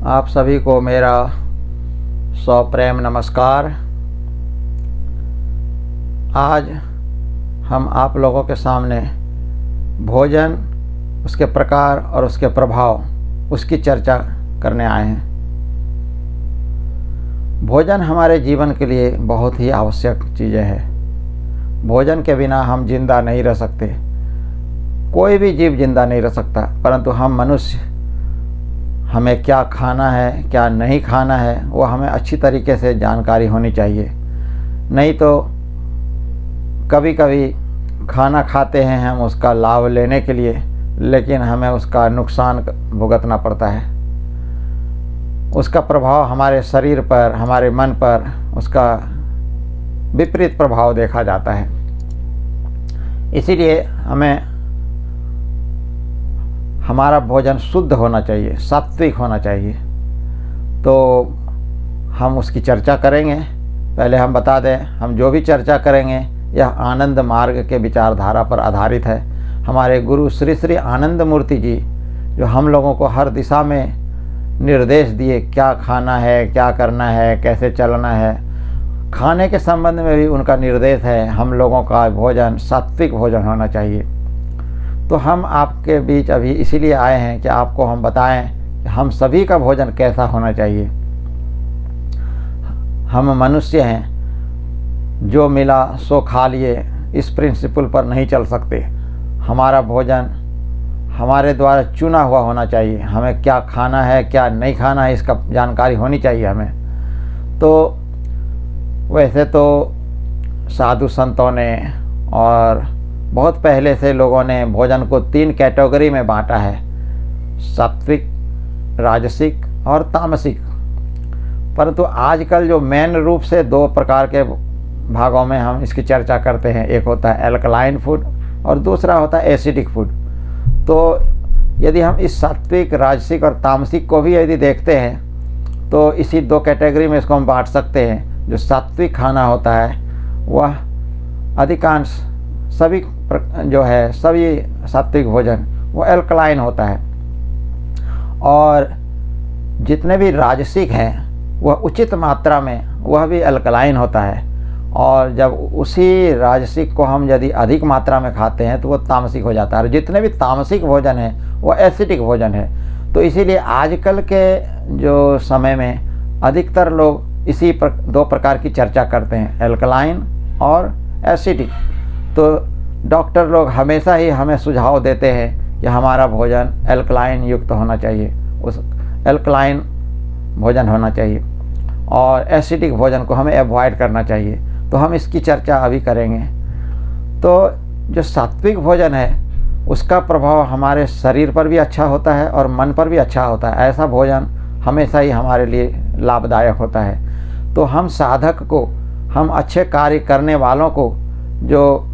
आप सभी को मेरा सप्रेम नमस्कार। आज हम आप लोगों के सामने भोजन, उसके प्रकार और उसके प्रभाव, उसकी चर्चा करने आए हैं। भोजन हमारे जीवन के लिए बहुत ही आवश्यक चीज़ें हैं। भोजन के बिना हम जिंदा नहीं रह सकते, कोई भी जीव जिंदा नहीं रह सकता। परंतु हम मनुष्य, हमें क्या खाना है क्या नहीं खाना है वो हमें अच्छी तरीके से जानकारी होनी चाहिए। नहीं तो कभी कभी खाना खाते हैं हम उसका लाभ लेने के लिए, लेकिन हमें उसका नुकसान भुगतना पड़ता है। उसका प्रभाव हमारे शरीर पर, हमारे मन पर, उसका विपरीत प्रभाव देखा जाता है। इसीलिए हमारा भोजन शुद्ध होना चाहिए, सात्विक होना चाहिए। तो हम उसकी चर्चा करेंगे। पहले हम बता दें, हम जो भी चर्चा करेंगे यह आनंद मार्ग के विचारधारा पर आधारित है। हमारे गुरु श्री श्री आनंद मूर्ति जी, जो हम लोगों को हर दिशा में निर्देश दिए, क्या खाना है, क्या करना है, कैसे चलना है, खाने के संबंध में भी उनका निर्देश है। हम लोगों का भोजन सात्विक भोजन होना चाहिए। तो हम आपके बीच अभी इसीलिए आए हैं कि आपको हम बताएं कि हम सभी का भोजन कैसा होना चाहिए। हम मनुष्य हैं, जो मिला सो खा लिए, इस प्रिंसिपल पर नहीं चल सकते। हमारा भोजन हमारे द्वारा चुना हुआ होना चाहिए। हमें क्या खाना है क्या नहीं खाना है इसका जानकारी होनी चाहिए हमें। तो वैसे तो साधु संतों ने और बहुत पहले से लोगों ने भोजन को 3 कैटेगरी में बांटा है: सात्विक, राजसिक और तामसिक। परंतु आजकल जो मेन रूप से 2 प्रकार के भागों में हम इसकी चर्चा करते हैं। एक होता है एल्कलाइन फूड और दूसरा होता है एसिडिक फूड। तो यदि हम इस सात्विक, राजसिक और तामसिक को भी यदि देखते हैं तो इसी 2 कैटेगरी में इसको हम बांट सकते हैं। जो सात्विक खाना होता है वह अधिकांश सभी सात्विक भोजन वो एल्कलाइन होता है, और जितने भी राजसिक हैं वह उचित मात्रा में वह भी एल्कलाइन होता है। और जब उसी राजसिक को हम यदि अधिक मात्रा में खाते हैं तो वो तामसिक हो जाता है। और जितने भी तामसिक भोजन है वो एसिडिक भोजन है। तो इसीलिए आजकल के जो समय में अधिकतर लोग इसी 2 प्रकार की चर्चा करते हैं, एल्कलाइन और एसिडिक। तो डॉक्टर लोग हमेशा ही हमें सुझाव देते हैं कि हमारा भोजन एल्कलाइन युक्त होना चाहिए, उस एल्कलाइन भोजन होना चाहिए, और एसिडिक भोजन को हमें अवॉइड करना चाहिए। तो हम इसकी चर्चा अभी करेंगे। तो जो सात्विक भोजन है उसका प्रभाव हमारे शरीर पर भी अच्छा होता है और मन पर भी अच्छा होता है। ऐसा भोजन हमेशा ही हमारे लिए लाभदायक होता है। तो हम साधक को, हम अच्छे कार्य करने वालों को, जो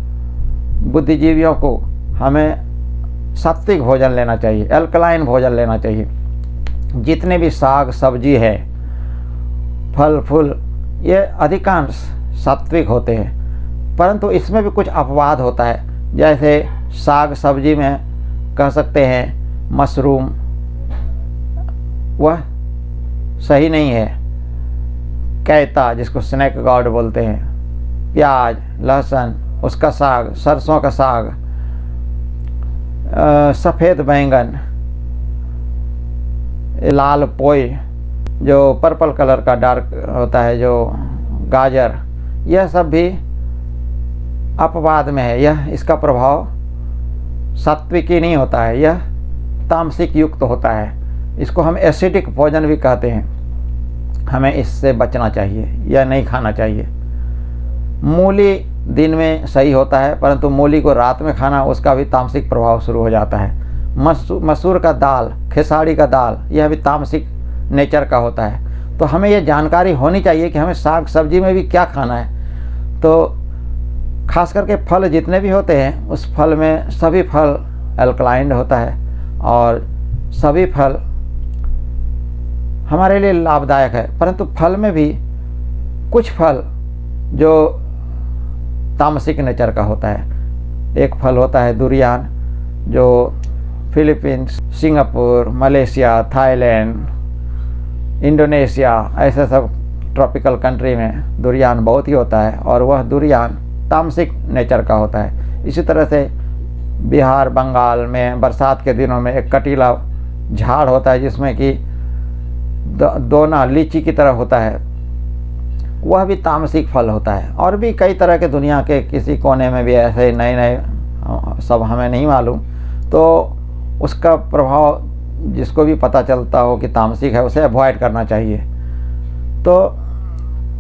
बुद्धिजीवियों को, हमें सात्विक भोजन लेना चाहिए, एल्कलाइन भोजन लेना चाहिए। जितने भी साग सब्जी है, फल फूल, ये अधिकांश सात्विक होते हैं। परंतु इसमें भी कुछ अपवाद होता है। जैसे साग सब्जी में कह सकते हैं मशरूम, वह सही नहीं है। कैता, जिसको स्नेक गॉड बोलते हैं, प्याज, लहसुन, उसका साग, सरसों का साग, सफ़ेद बैंगन, लाल पोई, जो पर्पल कलर का डार्क होता है, जो गाजर, यह सब भी अपवाद में है। यह इसका प्रभाव सात्विकी नहीं होता है, यह तामसिक युक्त होता है। इसको हम एसिडिक भोजन भी कहते हैं। हमें इससे बचना चाहिए, यह नहीं खाना चाहिए। मूली दिन में सही होता है, परंतु मूली को रात में खाना, उसका भी तामसिक प्रभाव शुरू हो जाता है। मसूर का दाल, खेसारी का दाल, यह भी तामसिक नेचर का होता है। तो हमें यह जानकारी होनी चाहिए कि हमें साग सब्जी में भी क्या खाना है। तो खास करके फल जितने भी होते हैं, उस फल में सभी फल एल्कलाइन होता है, और सभी फल हमारे लिए लाभदायक है। परंतु फल में भी कुछ फल जो तामसिक नेचर का होता है। एक फल होता है दुरियान, जो Philippines, Singapore, Malaysia, Thailand, Indonesia ऐसे सब ट्रॉपिकल कंट्री में दुर्यान बहुत ही होता है, और वह दुर्यान तामसिक नेचर का होता है। इसी तरह से बिहार बंगाल में बरसात के दिनों में एक कटीला झाड़ होता है जिसमें कि दोना लीची की तरह होता है, वह भी तामसिक फल होता है। और भी कई तरह के दुनिया के किसी कोने में भी ऐसे नए नए सब हमें नहीं मालूम, तो उसका प्रभाव जिसको भी पता चलता हो कि तामसिक है उसे अवॉइड करना चाहिए। तो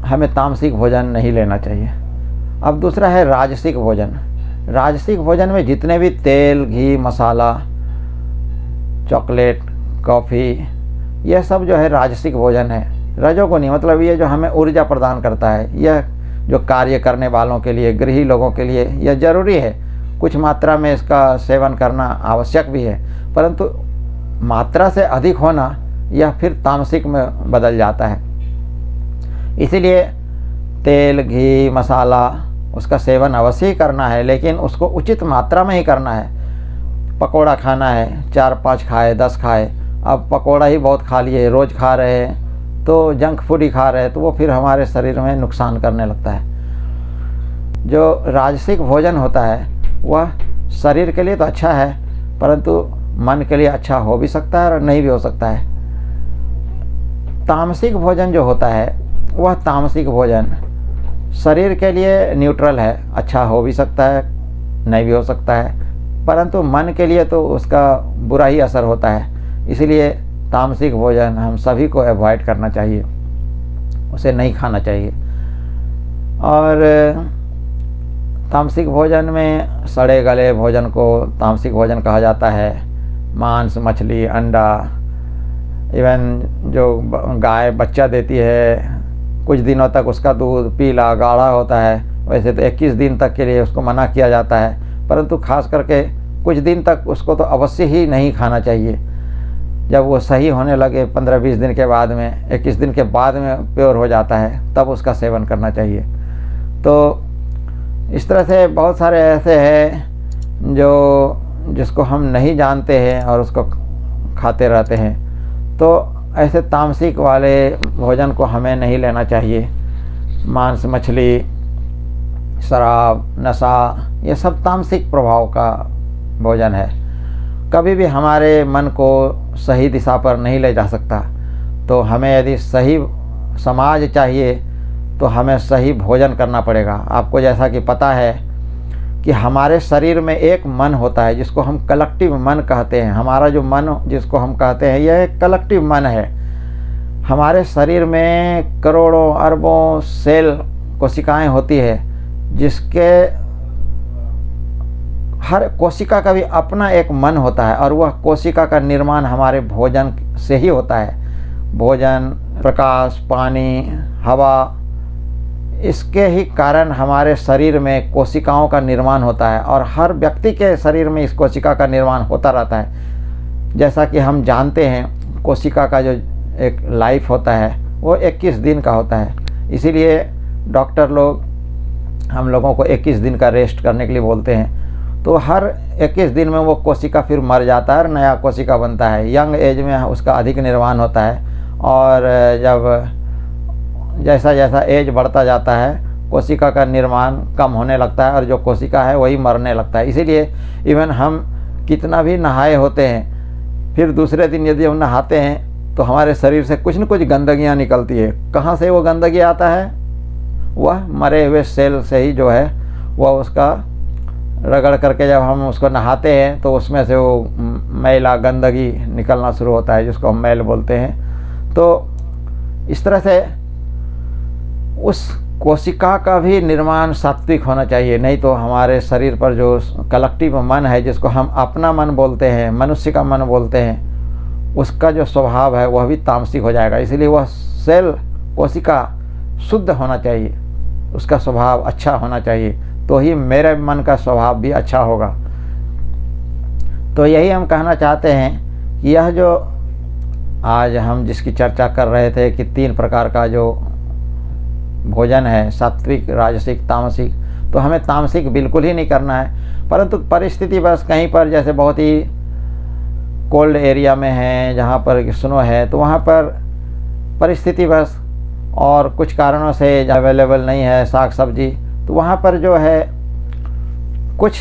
हमें तामसिक भोजन नहीं लेना चाहिए। अब दूसरा है राजसिक भोजन। राजसिक भोजन में जितने भी तेल, घी, मसाला, चॉकलेट, कॉफ़ी, यह सब जो है राजसिक भोजन है। रजोगुनी मतलब ये जो हमें ऊर्जा प्रदान करता है, यह जो कार्य करने वालों के लिए, गृही लोगों के लिए यह ज़रूरी है। कुछ मात्रा में इसका सेवन करना आवश्यक भी है, परंतु मात्रा से अधिक होना यह फिर तामसिक में बदल जाता है। इसीलिए तेल, घी, मसाला उसका सेवन अवश्य ही करना है, लेकिन उसको उचित मात्रा में ही करना है। पकोड़ा खाना है, 4-5 खाए, 10 खाए, अब पकोड़ा ही बहुत खा लिए, रोज़ खा रहे हैं तो जंक फूड ही खा रहे हैं, तो वो फिर हमारे शरीर में नुकसान करने लगता है। जो राजसिक भोजन होता है वह शरीर के लिए तो अच्छा है, परंतु मन के लिए अच्छा हो भी सकता है और नहीं भी हो सकता है। तामसिक भोजन जो होता है वह तामसिक भोजन शरीर के लिए न्यूट्रल है, अच्छा हो भी सकता है, नहीं भी हो सकता है, परंतु मन के लिए तो उसका बुरा ही असर होता है। इसलिए तामसिक भोजन हम सभी को अवॉइड करना चाहिए, उसे नहीं खाना चाहिए। और तामसिक भोजन में सड़े गले भोजन को तामसिक भोजन कहा जाता है। मांस, मछली, अंडा, इवन जो गाय बच्चा देती है कुछ दिनों तक उसका दूध पीला गाढ़ा होता है, वैसे तो 21 दिन तक के लिए उसको मना किया जाता है, परंतु खास करके कुछ दिन तक उसको तो अवश्य ही नहीं खाना चाहिए। जब वो सही होने लगे 15-20 दिन के बाद में, 21 दिन के बाद में प्योर हो जाता है, तब उसका सेवन करना चाहिए। तो इस तरह से बहुत सारे ऐसे हैं जिसको हम नहीं जानते हैं और उसको खाते रहते हैं। तो ऐसे तामसिक वाले भोजन को हमें नहीं लेना चाहिए। मांस, मछली, शराब, नशा, ये सब तामसिक प्रभाव का भोजन है। कभी भी हमारे मन को सही दिशा पर नहीं ले जा सकता। तो हमें यदि सही समाज चाहिए तो हमें सही भोजन करना पड़ेगा। आपको जैसा कि पता है कि हमारे शरीर में एक मन होता है जिसको हम कलेक्टिव मन कहते हैं। हमारा जो मन जिसको हम कहते हैं यह एक कलेक्टिव मन है। हमारे शरीर में करोड़ों अरबों सेल कोशिकाएं होती है, जिसके हर कोशिका का भी अपना एक मन होता है, और वह कोशिका का निर्माण हमारे भोजन से ही होता है। भोजन, प्रकाश, पानी, हवा, इसके ही कारण हमारे शरीर में कोशिकाओं का निर्माण होता है, और हर व्यक्ति के शरीर में इस कोशिका का निर्माण होता रहता है। जैसा कि हम जानते हैं कोशिका का जो एक लाइफ होता है वो 21 दिन का होता है। इसीलिए डॉक्टर लोग हम लोगों को 21 दिन का रेस्ट करने के लिए बोलते हैं। तो हर 21 दिन में वो कोशिका फिर मर जाता है और नया कोशिका बनता है। यंग एज में उसका अधिक निर्माण होता है, और जब जैसा जैसा एज बढ़ता जाता है कोशिका का निर्माण कम होने लगता है, और जो कोशिका है वही मरने लगता है। इसीलिए इवन हम कितना भी नहाए होते हैं, फिर दूसरे दिन यदि हम नहाते हैं तो हमारे शरीर से कुछ न कुछ गंदगियाँ निकलती है। कहाँ से वो गंदगी आता है? वह मरे हुए सेल से ही जो है वह उसका रगड़ करके जब हम उसको नहाते हैं तो उसमें से वो मैला गंदगी निकलना शुरू होता है, जिसको हम मैल बोलते हैं। तो इस तरह से उस कोशिका का भी निर्माण सात्विक होना चाहिए, नहीं तो हमारे शरीर पर जो कलेक्टिव मन है, जिसको हम अपना मन बोलते हैं, मनुष्य का मन बोलते हैं, उसका जो स्वभाव है वह भी तामसिक हो जाएगा। इसलिए वह सेल कोशिका शुद्ध होना चाहिए, उसका स्वभाव अच्छा होना चाहिए, तो ही मेरे मन का स्वभाव भी अच्छा होगा। तो यही हम कहना चाहते हैं कि यह जो आज हम जिसकी चर्चा कर रहे थे कि 3 प्रकार का जो भोजन है, सात्विक, राजसिक, तामसिक, तो हमें तामसिक बिल्कुल ही नहीं करना है। परंतु परिस्थिति बस कहीं पर जैसे बहुत ही कोल्ड एरिया में है, जहाँ पर स्नो है, तो वहाँ पर परिस्थिति बस और कुछ कारणों से अवेलेबल नहीं है साग सब्जी, तो वहाँ पर जो है कुछ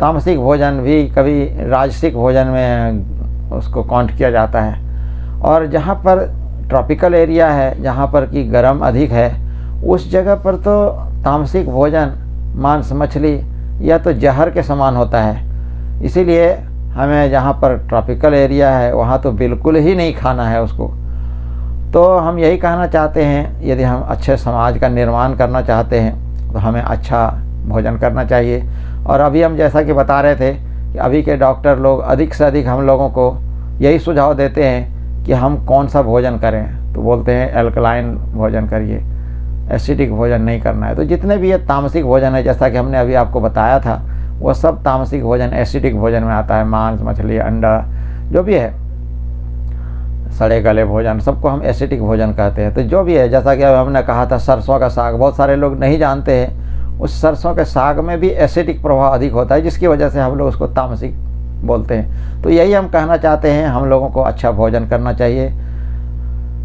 तामसिक भोजन भी कभी राजसिक भोजन में उसको काउंट किया जाता है। और जहाँ पर ट्रॉपिकल एरिया है, जहाँ पर कि गर्म अधिक है, उस जगह पर तो तामसिक भोजन मांस मछली या तो जहर के समान होता है। इसीलिए हमें जहाँ पर ट्रॉपिकल एरिया है वहाँ तो बिल्कुल ही नहीं खाना है उसको। तो हम यही कहना चाहते हैं, यदि हम अच्छे समाज का निर्माण करना चाहते हैं तो हमें अच्छा भोजन करना चाहिए। और अभी हम जैसा कि बता रहे थे कि अभी के डॉक्टर लोग अधिक से अधिक हम लोगों को यही सुझाव देते हैं कि हम कौन सा भोजन करें, तो बोलते हैं एल्कलाइन भोजन करिए, एसिडिक भोजन नहीं करना है। तो जितने भी ये तामसिक भोजन है, जैसा कि हमने अभी आपको बताया था, वो सब तामसिक भोजन एसिडिक भोजन में आता है। मांस मछली अंडा जो भी है, सड़े गले भोजन, सबको हम एसिडिक भोजन कहते हैं। तो जो भी है, जैसा कि हमने कहा था सरसों का साग, बहुत सारे लोग नहीं जानते हैं, उस सरसों के साग में भी एसिडिक प्रभाव अधिक होता है, जिसकी वजह से हम लोग उसको तामसिक बोलते हैं। तो यही हम कहना चाहते हैं, हम लोगों को अच्छा भोजन करना चाहिए,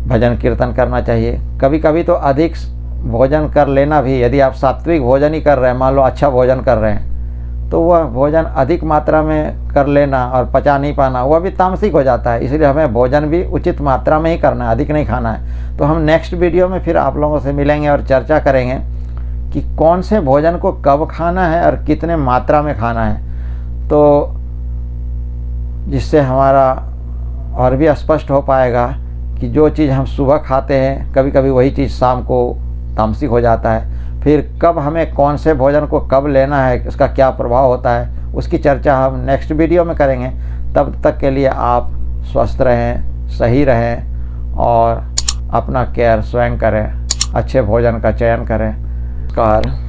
भजन कीर्तन करना चाहिए। कभी कभी तो अधिक भोजन कर लेना भी, यदि आप सात्विक भोजन ही कर रहे हैं, मान लो अच्छा भोजन कर रहे हैं, तो वह भोजन अधिक मात्रा में कर लेना और पचा नहीं पाना, वह भी तामसिक हो जाता है। इसलिए हमें भोजन भी उचित मात्रा में ही करना है, अधिक नहीं खाना है। तो हम नेक्स्ट वीडियो में फिर आप लोगों से मिलेंगे और चर्चा करेंगे कि कौन से भोजन को कब खाना है और कितने मात्रा में खाना है, तो जिससे हमारा और भी स्पष्ट हो पाएगा कि जो चीज़ हम सुबह खाते हैं, कभी कभी वही चीज़ शाम को तामसिक हो जाता है। फिर कब हमें कौन से भोजन को कब लेना है, उसका क्या प्रभाव होता है, उसकी चर्चा हम नेक्स्ट वीडियो में करेंगे। तब तक के लिए आप स्वस्थ रहें, सही रहें और अपना केयर स्वयं करें, अच्छे भोजन का चयन करें। नमस्कार।